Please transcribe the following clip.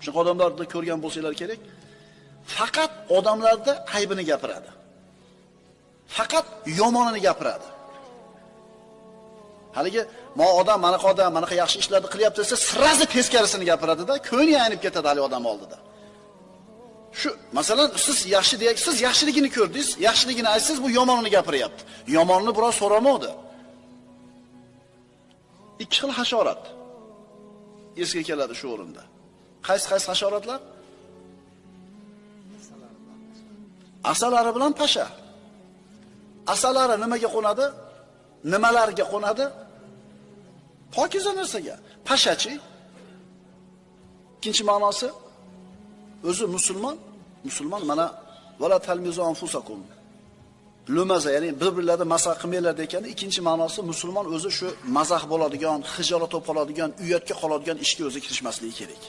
Shunaqa odamlarni ko'rgan bo'lsanglar kerak. Faqat odamlarda aybini gapiradi. Faqat yomonini gapiradi. Haligi odam manaqa yaxshi ishlarni qilyapti desa, sirazi teskarisini gapiradi-da, ko'ngli aynib ketadi hali odam oldida. Shu, masalan, siz yaxshiligini ko'rdingiz, yaxshiligini aytsangiz, bu yomonini gapiryapti. Yomonini biroz so'ramadi. Ikki xil hasharot esga keladi shu o'rinda. Qaysi hasharotlar? Asalari bilan pasha. Asalari nimaga qo'nadi? Nimalarga qo'nadi? Pokiza narsaga. Pashachi. Ikkinchi ma'nosi o'zi musulmon mana vala talmizu anfusakum. Lumaza, ya'ni bir-birlarni mazax qilmaylar dekani, ikkinchi ma'nosi musulmon o'zi shu mazax bo'ladigan, hijolat bo'lib qoladigan, uyatga qoladigan ishga o'zi kirishmasligi kerak.